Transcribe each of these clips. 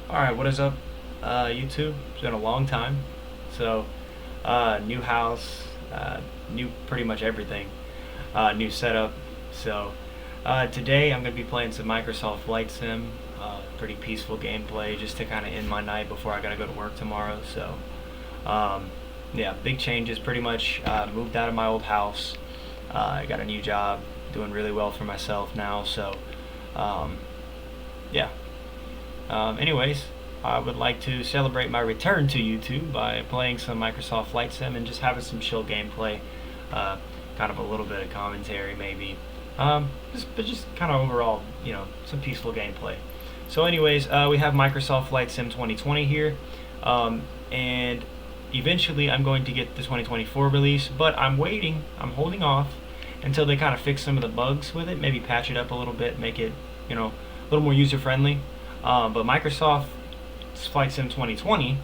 Alright, what is up, YouTube? It's been a long time. So, new house, new pretty much everything, new setup. So, today I'm going to be playing some Microsoft Flight Sim. Pretty peaceful gameplay just to kind of end my night before I got to go to work tomorrow. So, yeah, big changes. Pretty much moved out of my old house. I got a new job, doing really well for myself now. So, yeah. Anyways, I would like to celebrate my return to YouTube by playing some Microsoft Flight Sim and just having some chill gameplay, kind of a little bit of commentary maybe, but just kind of overall, some peaceful gameplay. So anyways, we have Microsoft Flight Sim 2020 here, and eventually I'm going to get the 2024 release, but I'm holding off until they kind of fix some of the bugs with it, maybe patch it up a little bit, make it, a little more user-friendly. But Microsoft Flight Sim 2020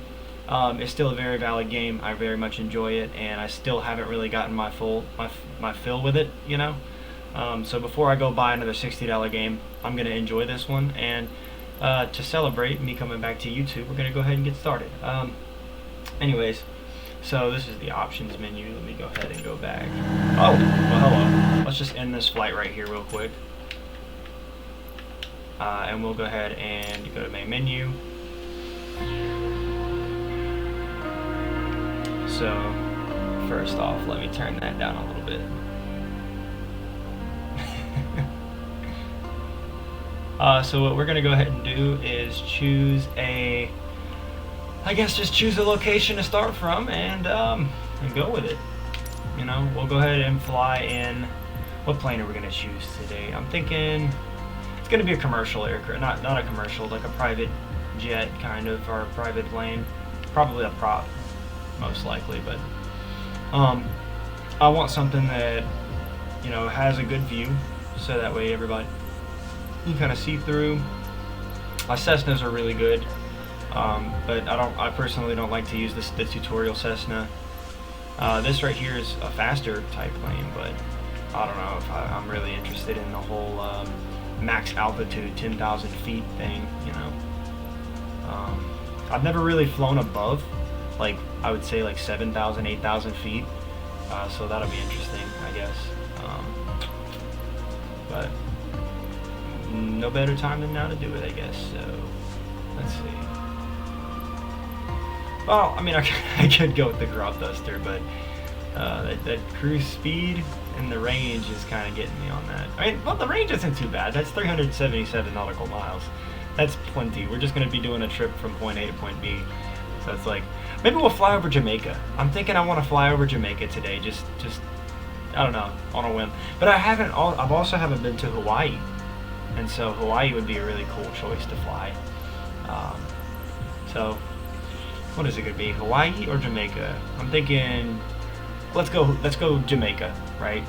is still a very valid game. I very much enjoy it, and I still haven't really gotten my fill with it. So before I go buy another $60 game, I'm gonna enjoy this one, and to celebrate me coming back to YouTube, we're gonna go ahead and get started. Anyways, so this is the options menu. Let me go ahead and go back. Oh, well, hello. Let's just end this flight right here real quick. And we'll go ahead and go to main menu. So first off, let me turn that down a little bit. So what we're gonna go ahead and do is choose just choose a location to start from and go with it. We'll go ahead and fly in. What plane are we gonna choose today? I'm thinking it's gonna be a commercial aircraft, not a commercial, like a private jet kind of, or a private plane, probably a prop, most likely. But I want something that has a good view, so that way everybody you kind of see through. My Cessnas are really good, but I personally don't like to use the tutorial Cessna. This right here is a faster type plane, but I don't know if I'm really interested in the whole max altitude 10,000 feet thing. I've never really flown above, like, I would say like 7,000 8,000 feet, so that'll be interesting, I guess. But no better time than now to do it, I guess. So let's see. Well, I mean, I could go with the Grub Duster, but that cruise speed and the range is kind of getting me on that. I mean, well, the range isn't too bad. That's 377 nautical miles. That's plenty. We're just going to be doing a trip from point A to point B. So it's like, maybe we'll fly over Jamaica. I'm thinking I want to fly over Jamaica today, just I don't know, on a whim. But I've also haven't been to Hawaii. And so Hawaii would be a really cool choice to fly. So what is it going to be, Hawaii or Jamaica? I'm thinking let's go Jamaica, right?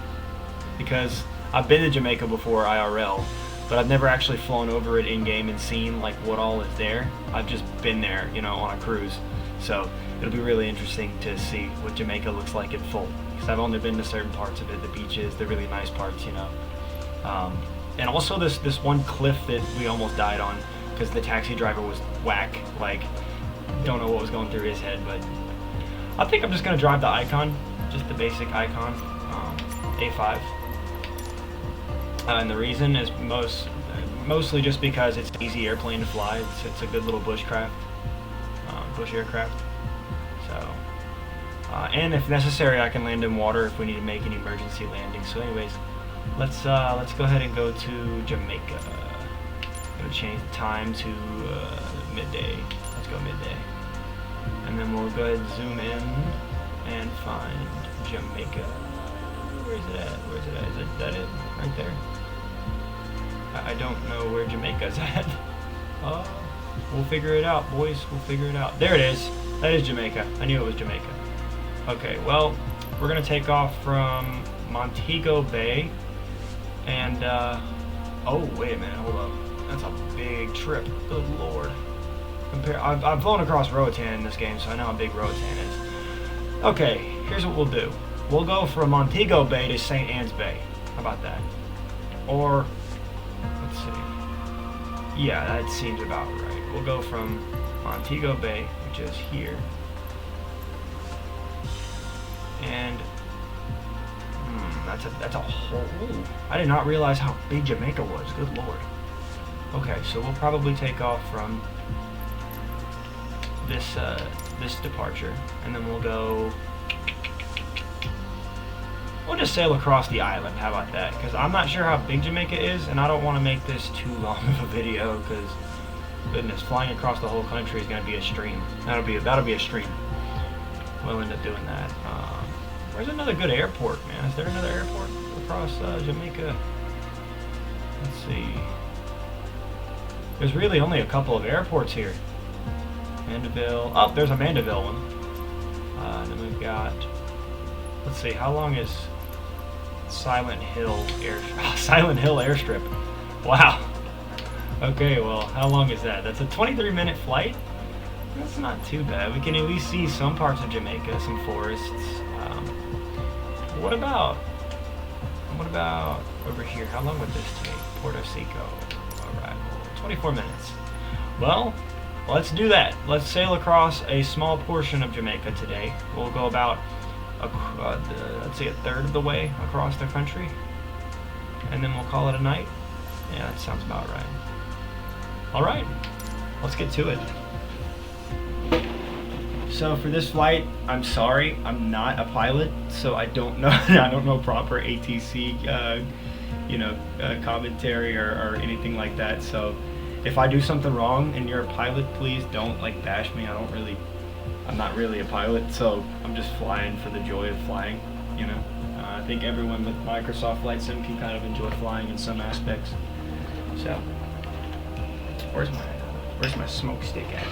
Because I've been to Jamaica before IRL, but I've never actually flown over it in game and seen like what all is there. I've just been there, on a cruise. So it'll be really interesting to see what Jamaica looks like in full, because I've only been to certain parts of it, the beaches, the really nice parts, and also this one cliff that we almost died on because the taxi driver was whack. Like, don't know what was going through his head, but I think I'm just gonna drive the Icon, just the basic Icon, A5. And the reason is mostly just because it's an easy airplane to fly. It's a good little bush aircraft. So, and if necessary, I can land in water if we need to make an emergency landing. So, anyways, let's go ahead and go to Jamaica. Gonna change the time to midday. Let's go midday, and then we'll go ahead and zoom in and find Jamaica. Where's it at? Is that it? Right there? I don't know where Jamaica's at. We'll figure it out, boys. We'll figure it out. There it is. That is Jamaica. I knew it was Jamaica. Okay, well, we're gonna take off from Montego Bay, and oh, wait a minute, hold up. That's a big trip. Good lord. I've flown across Roatan in this game, so I know how big Roatan is. Okay, here's what we'll do. We'll go from Montego Bay to St. Anne's Bay. How about that? Or, let's see. Yeah, that seems about right. We'll go from Montego Bay, which is here, and that's a whole. I did not realize how big Jamaica was. Good lord. Okay, so we'll probably take off from this departure, and then we'll go. We'll just sail across the island. How about that? Because I'm not sure how big Jamaica is, and I don't want to make this too long of a video. Because goodness, flying across the whole country is going to be a stream. That'll be a stream. We'll end up doing that. Where's another good airport, man? Is there another airport across Jamaica? Let's see. There's really only a couple of airports here. Mandeville. Oh, there's a Mandeville one. And then we've got. Let's see. How long is Silent Hill airstrip? Wow. Okay. Well, how long is that? That's a 23-minute flight. That's not too bad. We can at least see some parts of Jamaica, some forests. What about over here? How long would this take? Puerto Seco arrival. 24 minutes. Well, let's do that. Let's sail across a small portion of Jamaica today. We'll go about, let's say, a third of the way across the country, and then we'll call it a night. Yeah, that sounds about right. All right, let's get to it. So for this flight, I'm sorry, I'm not a pilot, so I don't know. I don't know proper ATC, commentary or anything like that. So if I do something wrong and you're a pilot, please don't bash me. I'm not really a pilot, so I'm just flying for the joy of flying. I think everyone with Microsoft Flight Sim can kind of enjoy flying in some aspects. So where's my smoke stick at?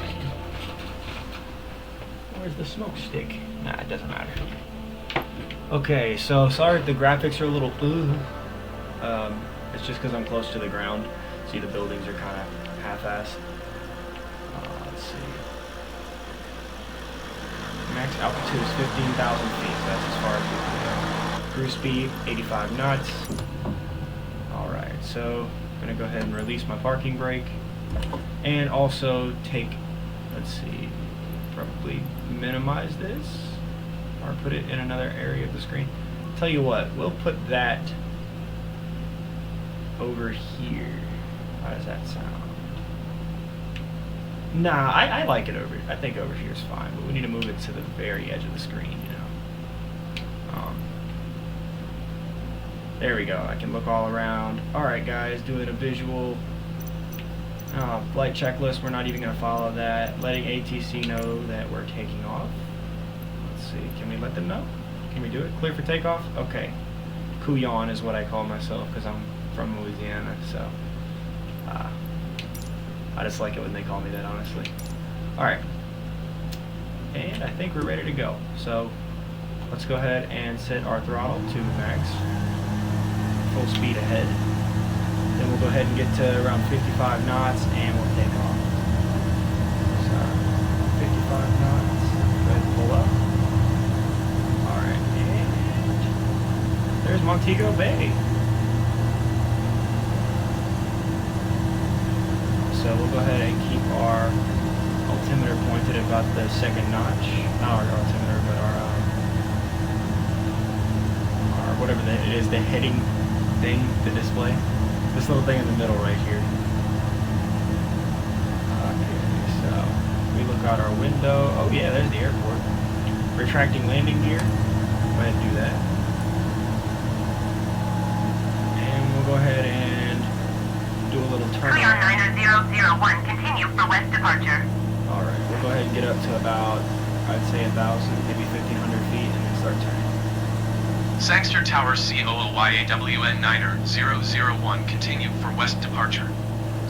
Where's the smoke stick? Nah, it doesn't matter. Okay, so sorry if the graphics are a little it's just because I'm close to the ground. See, the buildings are kind of half-assed. Let's see. Max altitude is 15,000 feet. So that's as far as we can go. Cruise speed 85 knots. All right, so I'm gonna go ahead and release my parking brake, and also take. Let's see. Probably minimize this or put it in another area of the screen. Tell you what, we'll put that over here. How does that sound? Nah, I like it I think over here is fine, but we need to move it to the very edge of the screen, There we go. I can look all around. Alright guys, doing a visual flight checklist. We're not even going to follow that. Letting ATC know that we're taking off. Let's see. Can we let them know? Can we do it? Clear for takeoff? Okay. Couillon is what I call myself because I'm from Louisiana. So I just like it when they call me that, honestly. Alright. And I think we're ready to go. So let's go ahead and set our throttle to max. Full speed ahead. Then we'll go ahead and get to around 55 knots and we'll take off. So, 55 knots. Go ahead and pull up. Alright, and there's Montego Bay. So we'll go ahead and keep our altimeter pointed at about the second notch. Not our altimeter, but our whatever it is, the heading thing, the display. This little thing in the middle right here. Okay, so we look out our window. Oh yeah, there's the airport. Retracting landing gear. Go ahead and do that. And we'll go ahead and do a little turn. Clear 9001, continue for west departure. Alright, we'll go ahead and get up to about, I'd say 1,000, maybe 1,500 feet, and then start turning. Sangster Tower COOYAWN 9001, continue for west departure.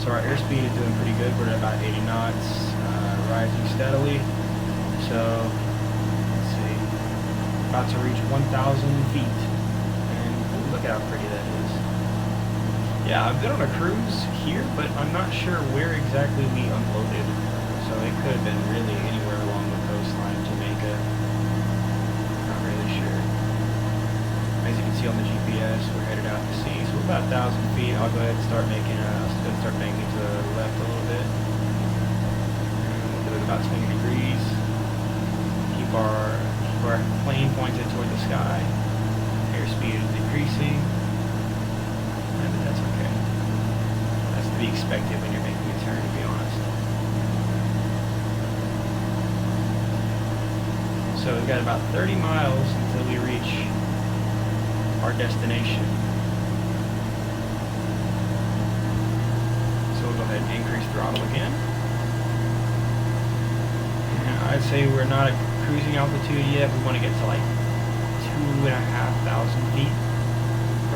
So our airspeed is doing pretty good. We're at about 80 knots, rising steadily. So, let's see, about to reach 1,000 feet. And ooh, look at how pretty that is. Yeah, I've been on a cruise here, but I'm not sure where exactly we unloaded. So it could have been really anywhere along the coastline of Jamaica. Not really sure. As you can see on the GPS, we're headed out to sea. So we're about 1,000 feet. I'll go ahead and start making a start banking to the left a little bit. And we'll do it about 20 degrees. Keep our plane pointed toward the sky. Airspeed is decreasing. But that's okay. That's to be expected when you're making a turn, to be honest. So we've got about 30 miles until we reach our destination. So we'll go ahead and increase throttle again. And I'd say we're not at cruising altitude yet. We want to get to like 2,500 feet,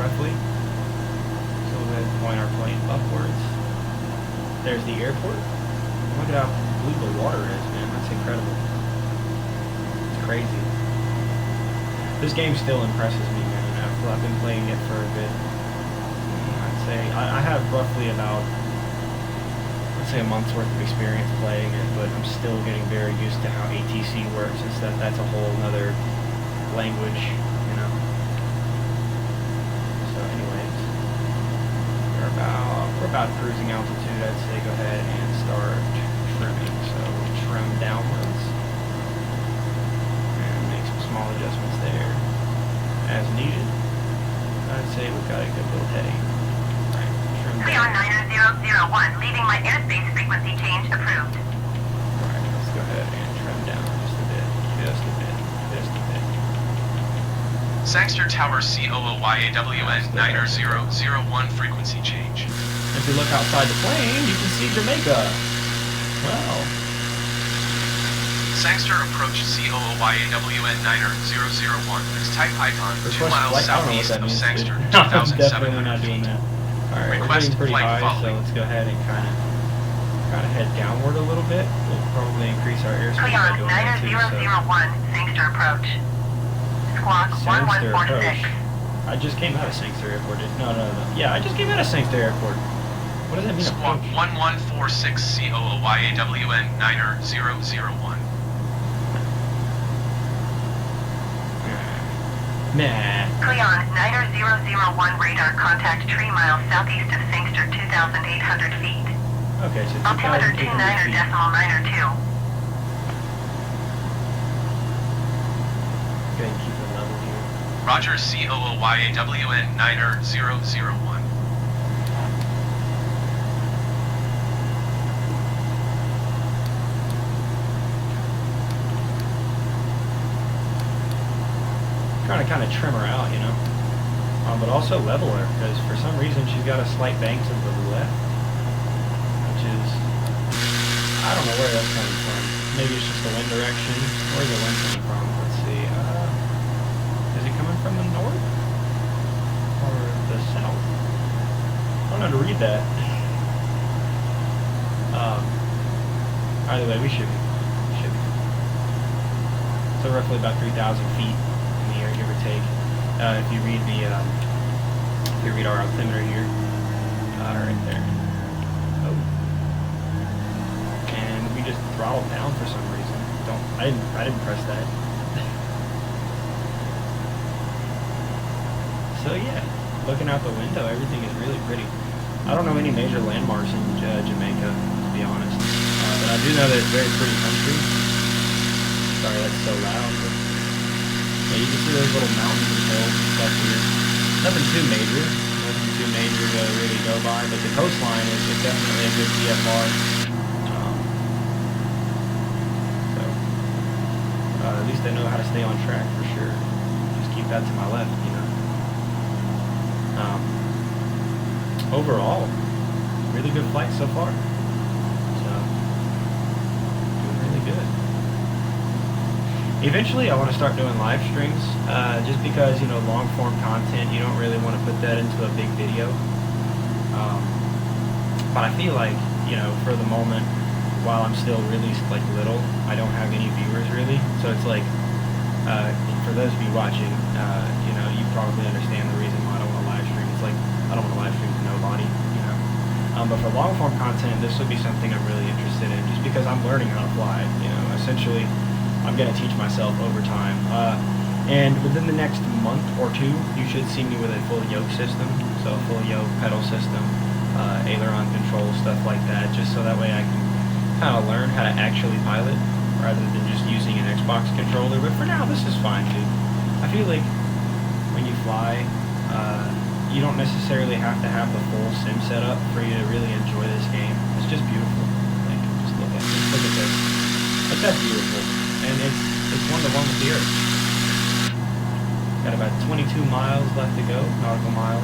roughly. So we'll go ahead and point our plane upwards. There's the airport. Look at how blue the water is, man. That's incredible. It's crazy. This game still impresses me, man. I've been playing it for a bit. I'd say I have roughly about, let's say, a month's worth of experience playing it, but I'm still getting very used to how ATC works and stuff. That's a whole other language, you know. So anyways, we're about cruising altitude. I'd say go ahead and start trimming. So trim downwards and make some small adjustments there as needed. I'd say we've got a good little heading. Right, trim Cleon down. 9001, leaving my airspace frequency change approved. Alright, let's go ahead and trim down just a bit, just a bit, just a bit. Sangster Tower COOYAWN 9001 frequency change. If you look outside the plane, you can see Jamaica. Wow. Sangster approach COOYAWN 9001. Next type icon 2 Request miles flight. I don't know what southeast that of means. Sangster, No, I'm definitely 2,700 not doing feet. that. Alright, we're Request getting pretty flight high, so following. let's go ahead and kind of head downward a little bit. We'll probably increase our airspeed by Cleon doing that too. 9001, Sangster approach. Squawk Sangster 1146. approach. I just came out of Sangster Airport. No. Yeah, I just came out of Sangster Airport. What does that mean? Squawk Approach? 1146 COOYAWN 9001. Nah. Cleon 9001 radar contact 3 miles southeast of Sangster, 2,800 feet. Okay, so Altimeter 2,200 29er feet. decimal 92. Go ahead and keep it level here. Roger COOYAWN 9001. Trying to kind of trim her out, you know, but also level her, because for some reason she's got a slight bank to the left, which is, I don't know where that's coming from. Maybe it's just the wind direction. Where's the wind coming from? Let's see. Is it coming from the north or the south? I don't know how to read that. Either way, we should be. So roughly about 3,000 feet. Give or take. If you read our altimeter here, right there. Oh, and we just throttled down for some reason. I didn't press that. So yeah, looking out the window, everything is really pretty. I don't know any major landmarks in Jamaica, to be honest, but I do know that it's very pretty country. Sorry, that's so loud. But yeah, you can see those little mountains and hills and stuff here. Nothing too major to really go by, but the coastline is definitely a good VFR. So at least I know how to stay on track for sure. Just keep that to my left, you know. Overall, really good flight so far. So doing really good. Eventually, I want to start doing live streams, just because, you know, long form content, you don't really want to put that into a big video. But I feel like, you know, for the moment, while I'm still really like little, I don't have any viewers really. So it's like, for those of you watching, you know, you probably understand the reason why I don't want to live stream. It's like, I don't want to live stream to nobody, you know. But for long form content, this would be something I'm really interested in, just because I'm learning how to fly, you know, essentially. I'm going to teach myself over time. And within the next month or two, you should see me with a full yoke system. So a full yoke pedal system, aileron control, stuff like that, just so that way I can kind of learn how to actually pilot rather than just using an Xbox controller. But for now, this is fine, dude. I feel like when you fly, you don't necessarily have to have the full sim setup for you to really enjoy this game. It's just beautiful. Like, just look at this. Look at this. Like, that's beautiful. And it's one-to-one with the Earth. Got about 22 miles left to go, nautical miles.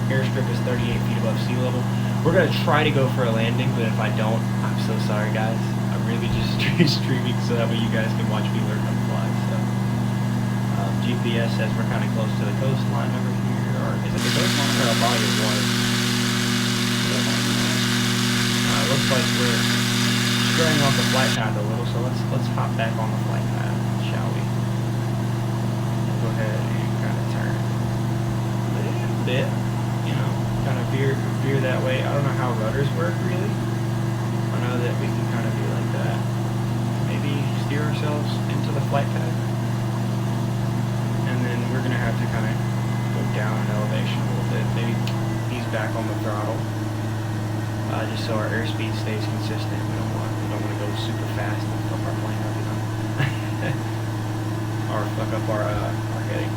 Airstrip is 38 feet above sea level. We're going to try to go for a landing, but if I don't, I'm so sorry, guys. I'm really just streaming so that way you guys can watch me learn how to fly. So, GPS says we're kind of close to the coastline over here. Or is it the coastline or a body of water? Looks like we're straying off the flight path a little, so let's hop back on the flight path, shall we? We'll go ahead and kind of turn a little bit, you know, kind of veer that way. I don't know how rudders work really. I know that we can kind of do like that. Maybe steer ourselves into the flight path. And then we're gonna have to kind of go down in elevation a little bit. Maybe ease back on the throttle, just so our airspeed stays consistent. We don't want to go super fast and fuck our plane up, you know, or fuck up our heading.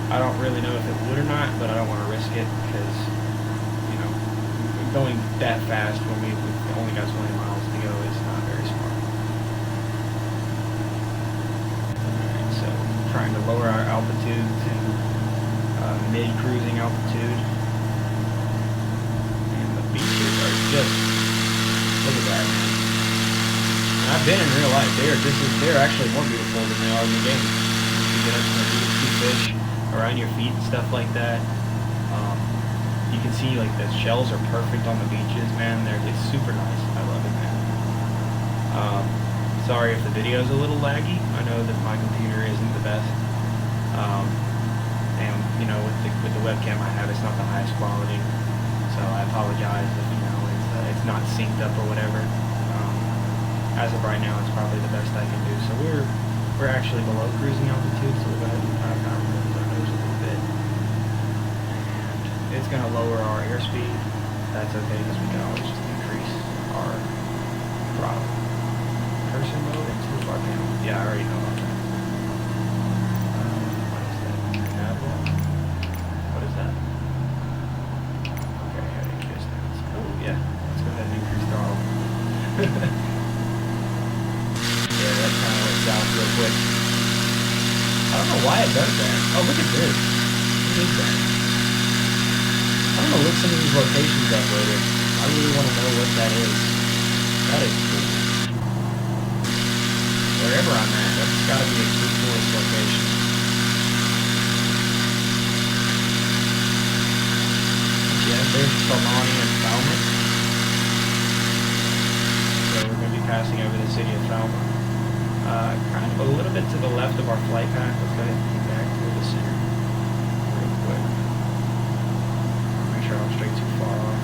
I don't really know if it would or not, but I don't want to risk it because, you know, going that fast when we've only got 20 miles to go is not very smart. Trying to lower our altitude to mid-cruising altitude, and the beaches are just, look at that, man. And I've been in real life. They're actually more beautiful than they are in the game. You get up to see fish around your feet and stuff like that. You can see like the shells are perfect on the beaches, man. It's super nice. I love it, man. Sorry if the video is a little laggy. I know that my computer isn't the best, and you know, with the webcam I have, it's not the highest quality. So I apologize if you know it's not synced up or whatever. As of right now, it's probably the best I can do. So we're actually below cruising altitude, so we'll go ahead and kind of move our nose a little bit, and it's going to lower our airspeed. That's okay because we can always just increase our throttle. Person mode and toolbar panel. Yeah, I already know about that. What is that? Nav one? What is that? Okay, heading distance. Oh, yeah. Let's go ahead and increase throttle. Yeah, that kind of went south real quick. I don't know why it does that. Oh, look at this. What is that? I'm going to look some of these locations up later. I really want to know what that is. That is cool. Wherever I'm at, that's got to be a good tourist location. Yeah, there's Trelawney and Falmouth. So we're going to be passing over the city of Falmouth. Kind of a little bit to the left of our flight path. Let's go ahead and get back to the center real quick. Make sure I don't stray too far off.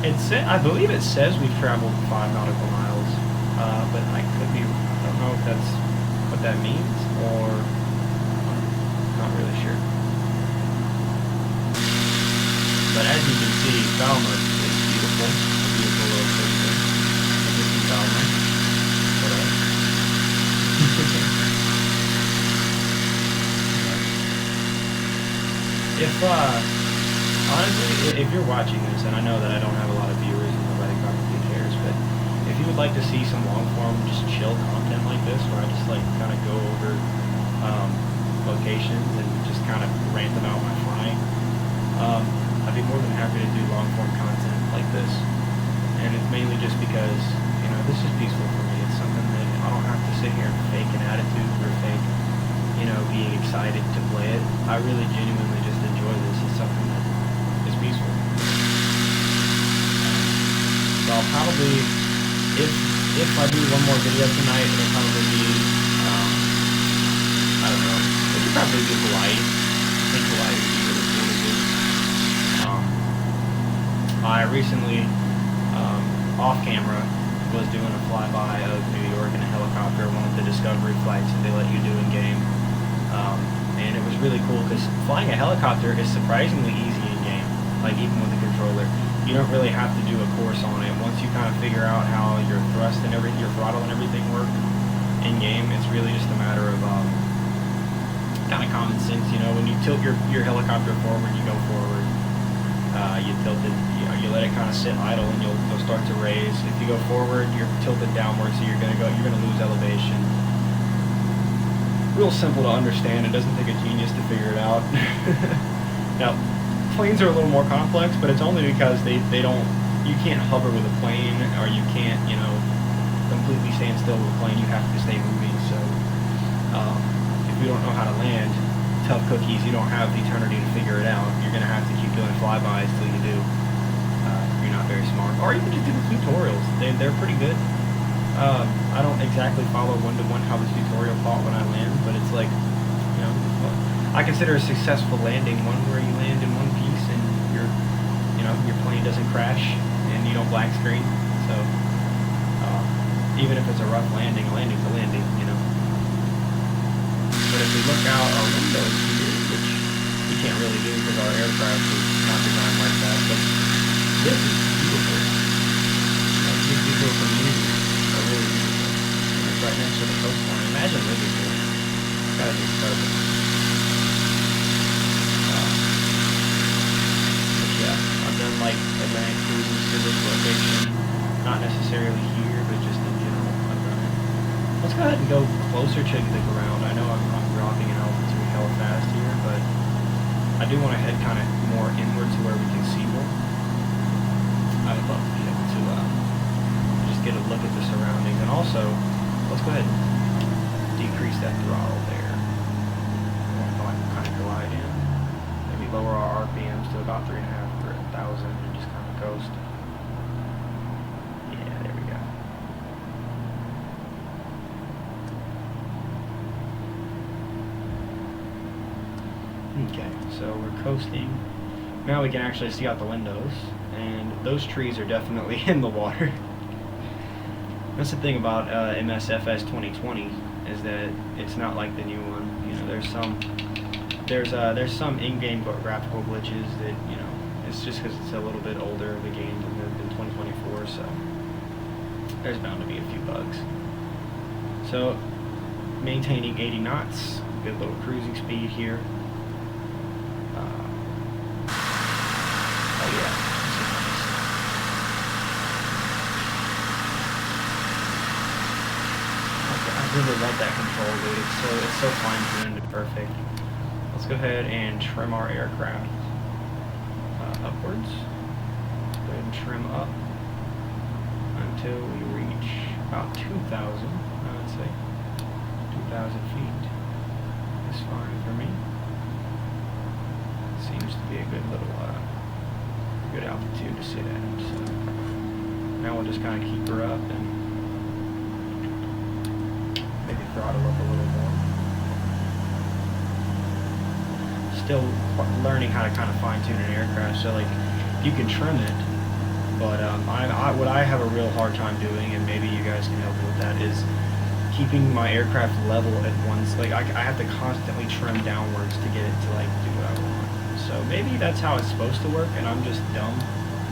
I believe it says we've traveled 5 nautical miles, but I could be, I don't know if that's what that means, or not really sure. But as you can see, Falmouth is beautiful, a beautiful little city there. This is Falmouth. What else? Honestly, if you're watching this, and I know that I don't have a lot of viewers and nobody probably cares, but if you would like to see some long-form, just chill content like this, where I just like kind of go over locations and just kind of rant about my flying, I'd be more than happy to do long-form content like this. And it's mainly just because, you know, this is peaceful for me. It's something that I don't have to sit here and fake an attitude or fake, you know, being excited to play it. I really genuinely just enjoy this. It's something that is peaceful. So I'll probably, if I do one more video tonight, it'll probably be, I don't know, it could probably be Hawaii. I think Hawaii would be really cool to do. I recently, off camera, was doing a flyby of New York in a helicopter, one of the discovery flights that they let you do in game. And it was really cool because flying a helicopter is surprisingly easy in game, like even with a controller. You don't really have to do a course on it. Once you kind of figure out how your thrust and everything, your throttle and everything work in game, it's really just a matter of kind of common sense. You know, when you tilt your helicopter forward, you go forward. You tilt it, you let it kind of sit idle, and you'll start to raise. If you go forward, you're tilted downward, so you're gonna lose elevation. Real simple to understand. It doesn't take a genius to figure it out. Now, planes are a little more complex, but it's only because you can't hover with a plane, or you can't, you know, completely stand still with a plane. You have to stay moving. So, if you don't know how to land, tough cookies. You don't have the eternity to figure it out. You're gonna have to keep doing flybys till you do. If you're not very smart, or you can just do the tutorials. They're pretty good. I don't exactly follow one-to-one how the tutorial taught when I land, but it's like, you know, I consider a successful landing one where you land in one piece and your plane doesn't crash and you don't black screen. So even if it's a rough landing, a landing's a landing, you know. But if we look out our windows here, which we can't really do because our aircraft is not designed like that, but this is beautiful. These people from music are really beautiful. And it's right next to the coastline. Imagine living here. It's gotta be perfect. But yeah, I've done like Atlantic cruises to this location. Not necessarily here, but just in general, I've done it. Let's go ahead and go closer to the ground. I know I'm dropping in altitude hella fast here, but I do want to head kind of more inward to where we can see more. I would love to be able to just get a look at the surroundings, and also let's go ahead and decrease that throttle there. I want to kind of glide in, maybe lower our RPMs to about 3,500 and just kind of coast. Yeah, there we go. Okay, so we're coasting. Now we can actually see out the windows, and those trees are definitely in the water. That's the thing about MSFS 2020 is that it's not like the new one. You know, there's some in-game graphical glitches that, you know, it's just because it's a little bit older of a game than 2024. So there's bound to be a few bugs. So maintaining 80 knots, good little cruising speed here. Oh yeah. I really love that control, dude. It's so fine-tuned and perfect. Let's go ahead and trim our aircraft upwards. Go ahead and trim up until we reach about 2,000. I would say 2,000 feet is fine for me. Seems to be a good little good altitude to sit at. So now we'll just kind of keep her up and maybe throttle up a little more. Still learning how to kind of fine tune an aircraft. So like you can trim it, but what I have a real hard time doing, and maybe you guys can help me with that, is keeping my aircraft level at once. Like I have to constantly trim downwards to get it to like do what I want. So maybe that's how it's supposed to work, and I'm just dumb.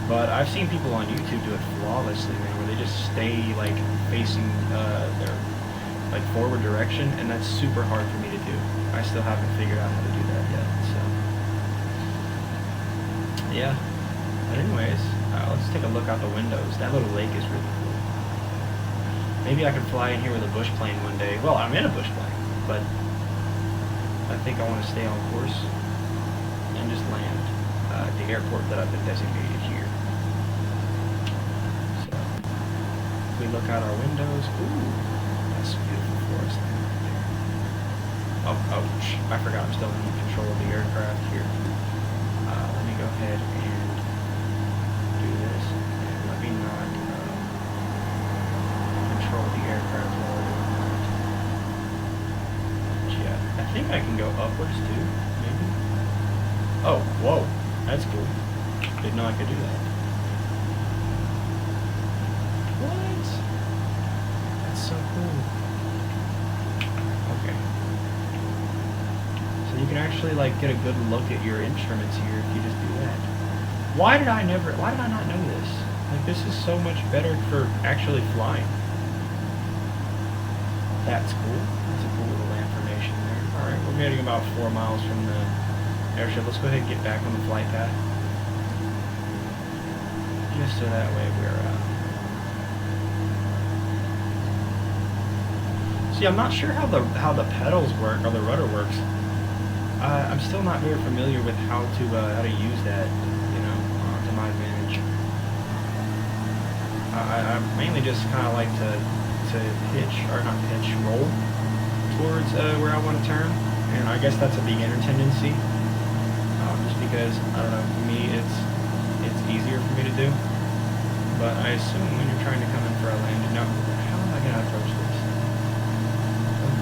But I've seen people on YouTube do it flawlessly, man, where they just stay like facing their like forward direction, and that's super hard for me to do. I still haven't figured out how to do that yet. So yeah. But anyways, let's take a look out the windows. That little lake is really cool. Maybe I could fly in here with a bush plane one day. Well, I'm in a bush plane, but I think I want to stay on course and just land at the airport that I've been designated here. So, if we look out our windows, ooh, that's a beautiful forest land right there. Oh, I forgot I'm still in control of the aircraft here. Let me go ahead and do this, and let me not control the aircraft while we're doing that. Yeah, I think I can go upwards too, maybe. Oh, whoa, that's cool. Didn't know I could do that. What? cool. Okay. So you can actually like get a good look at your instruments here if you just do that. Why did I not know this? Like, this is so much better for actually flying. That's cool. That's a cool little land formation there. Alright, we're getting about 4 miles from the airship. Let's go ahead and get back on the flight path. Just so that way we're, See, I'm not sure how the pedals work, or the rudder works. I'm still not very familiar with how to use that, you know, to my advantage. I mainly just kind of like to roll towards where I want to turn, and I guess that's a beginner tendency. Just because, I don't know, for me it's easier for me to do. But I assume when you're trying to come in for a landing, now, how am I going to approach this?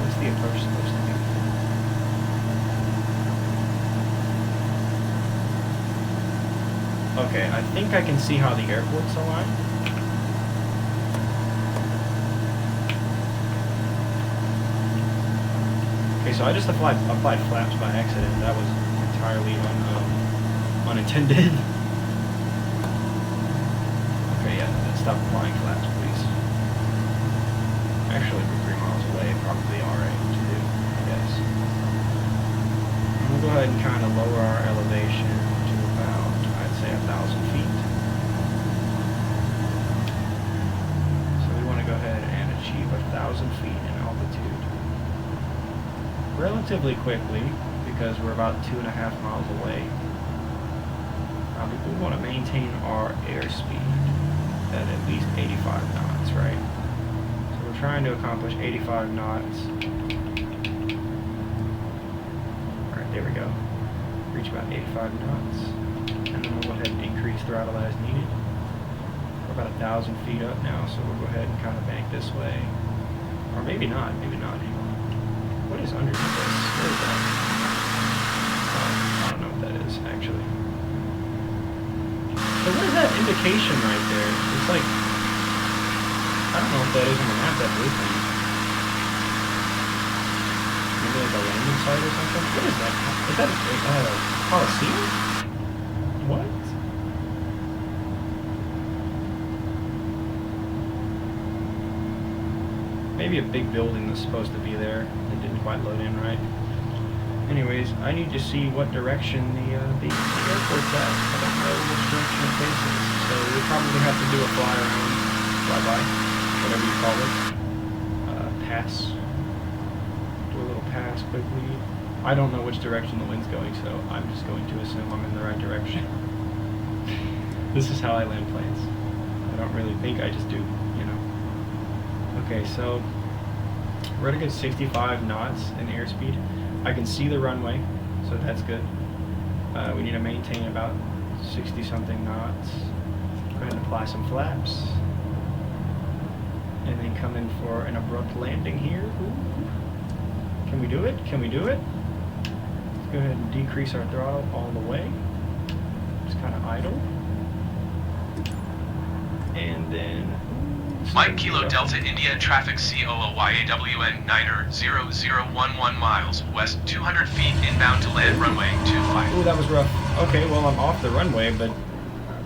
What's the approach supposed to be? Okay, I think I can see how the airport's aligned. Okay, so I just applied flaps by accident. That was entirely unintended. Okay, yeah, stop applying flaps, please. Actually, we're 3 miles away, probably alright to do, I guess. We'll go ahead and kind of lower our elevation to about, I'd say, 1,000 feet. So we want to go ahead and achieve 1,000 feet in altitude relatively quickly, because we're about 2.5 miles away. We want to maintain our airspeed at least 85 knots, right? So we're trying to accomplish 85 knots. Alright, there we go. Reach about 85 knots. And then we'll go ahead and increase throttle as needed. We're about 1,000 feet up now, so we'll go ahead and kind of bank this way. Or maybe not, hang on. What is underneath this? What is that? I don't know what that is, actually. So what is that indication right there? It's like, I don't know what that is on the map, that blue thing. Maybe like a landing site or something? What is that? Is that a Coliseum? What? Maybe a big building that's supposed to be there that didn't quite load in right. Anyways, I need to see what direction the airport's at. I don't know which direction it faces, so we'll probably have to do a fly around, flyby, whatever you call it. Pass. Do a little pass quickly. I don't know which direction the wind's going, so I'm just going to assume I'm in the right direction. This is how I land planes. I don't really think, I just do, you know. Okay, so we're at a good 65 knots in airspeed. I can see the runway, so that's good. We need to maintain about 60-something knots. Go ahead and apply some flaps. And then come in for an abrupt landing here. Ooh. Can we do it? Can we do it? Let's go ahead and decrease our throttle all the way. Just kind of idle. And then... Mike Kilo Delta India traffic COOYAWN 9er 0011 miles west 200 feet inbound to land runway 25. Ooh, that was rough. Okay, well I'm off the runway, but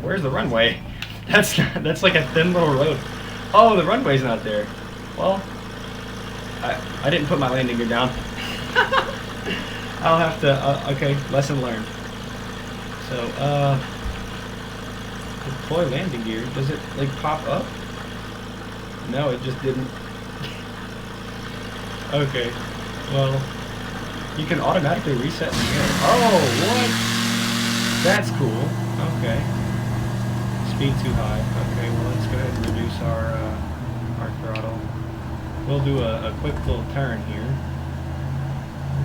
where's the runway? That's like a thin little road. Oh, the runway's not there. Well, I didn't put my landing gear down. I'll have to, okay, lesson learned. So, deploy landing gear. Does it like pop up? No, it just didn't. Okay, well, you can automatically reset in the air. Oh, what? That's cool. Okay. Speed too high. Okay, well, let's go ahead and reduce our throttle. We'll do a quick little turn here.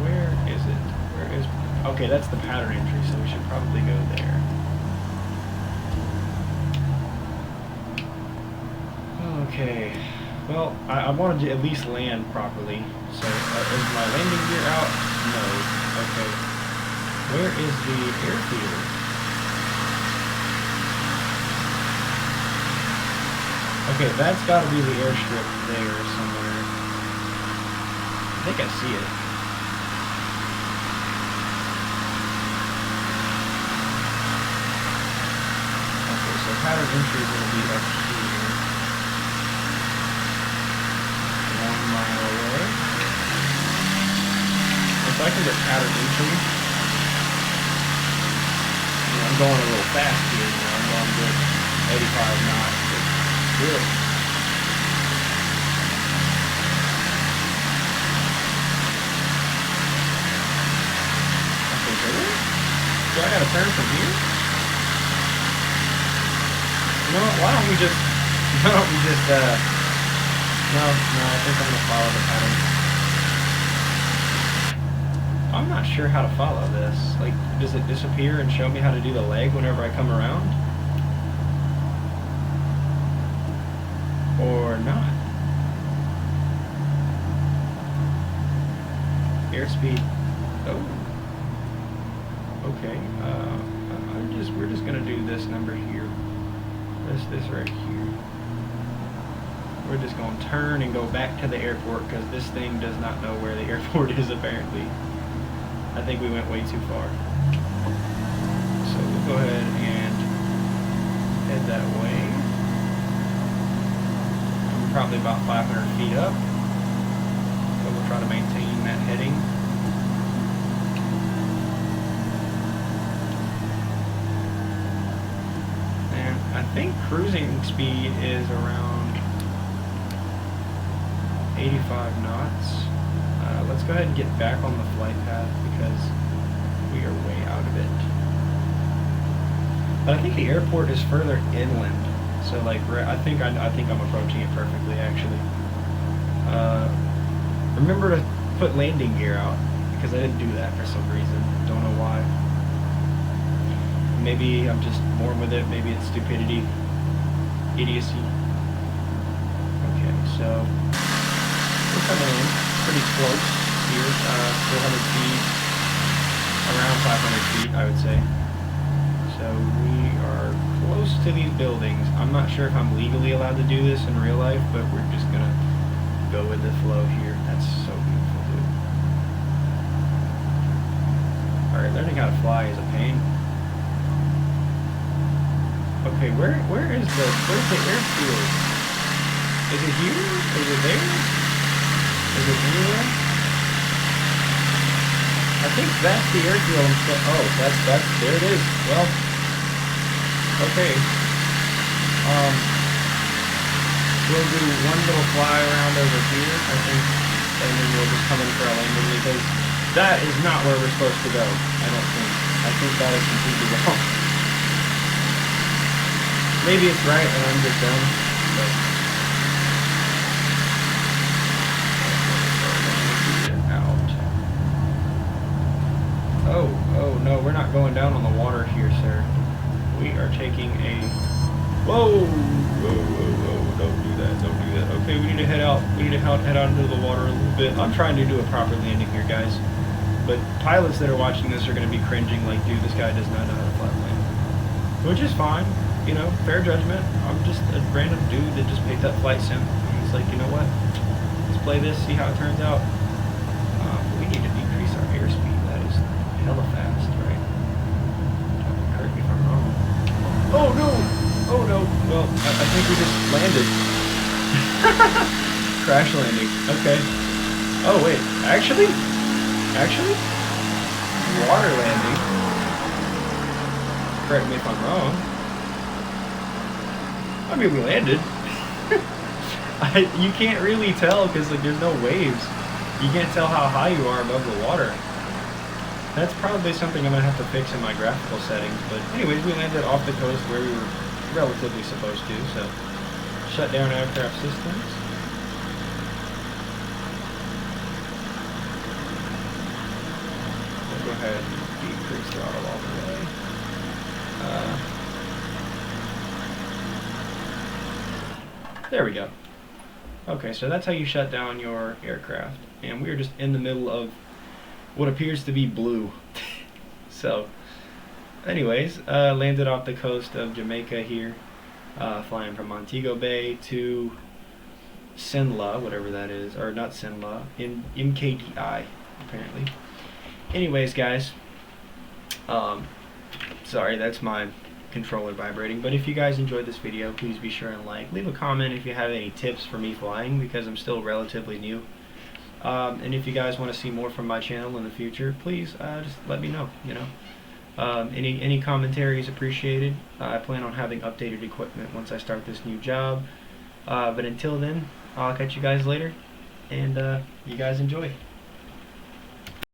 Where is it? Where is... Okay, that's the pattern entry, so we should probably go there. Okay, well, I wanted to at least land properly, so is my landing gear out? No. Okay, where is the airfield? Okay, that's got to be the airstrip there somewhere. think I see it. Okay, so pattern entry is going to be up here. 1 mile away. If I can get pattern entry, I'm going a little fast here. I'm going good, 85 knots. Good. Okay, so I gotta turn from here? You know what? Why don't we just? No, I think I'm gonna follow the pattern. I'm not sure how to follow this. Like, does it disappear and show me how to do the leg whenever I come around? Or not? Airspeed. Oh. Okay. We're just gonna do this number here. This right here. We're just gonna turn and go back to the airport because this thing does not know where the airport is apparently. I think we went way too far. So we'll go ahead and head that way. I'm probably about 500 feet up. So we'll try to maintain that heading. And I think cruising speed is around 85 knots. Let's go ahead and get back on the flight path because we are way out of it. But I think the airport is further inland, so like I think I'm approaching it perfectly actually. Remember to put landing gear out because I didn't do that for some reason. Don't know why. Maybe I'm just born with it. Maybe it's stupidity, idiocy. Okay, so we're coming in pretty close here, 400 feet, around 500 feet, I would say. So we are close to these buildings. I'm not sure if I'm legally allowed to do this in real life, but we're just gonna go with the flow here. That's so beautiful, dude. Alright, learning how to fly is a pain. Okay, where's the airfield? Is it here? Is it there? Is it anywhere? I think that's the airfield. Oh, that's there it is. Well, okay. We'll do one little fly around over here, I think, and then we'll just come in for a landing because that is not where we're supposed to go. I don't think. I think that is completely wrong. Maybe it's right and I'm just dumb, but. Oh no, we're not going down on the water here, sir. We are taking a... Whoa, don't do that. Okay, we need to head out. We need to head out into the water a little bit. I'm trying to do a proper landing here, guys. But pilots that are watching this are going to be cringing like, dude, this guy does not know how to fly a plane. Which is fine, you know, fair judgment. I'm just a random dude that just picked up flight sim. And he's like, you know what? Let's play this, see how it turns out. We need to decrease our airspeed. That is hella fast, right? Correct me if I'm wrong. Oh no! Oh no! Well, I think we just landed. Crash landing. Okay. Oh wait, actually? Water landing. Correct me if I'm wrong. I mean, we landed. You can't really tell because like there's no waves. You can't tell how high you are above the water. That's probably something I'm going to have to fix in my graphical settings. But anyways, we landed off the coast where we were relatively supposed to. So, shut down aircraft systems. We'll go ahead and decrease throttle all the way. There we go. Okay, so that's how you shut down your aircraft. And we're just in the middle of what appears to be blue. So, anyways, landed off the coast of Jamaica here, flying from Montego Bay to Sinla, whatever that is, or not Sinla, MKDI, apparently. Anyways, guys, sorry, that's my controller vibrating. But if you guys enjoyed this video, please be sure and like. Leave a comment if you have any tips for me flying, because I'm still relatively new. And if you guys want to see more from my channel in the future, please just let me know. Any commentary is appreciated. I plan on having updated equipment once I start this new job. But until then, I'll catch you guys later, and you guys enjoy.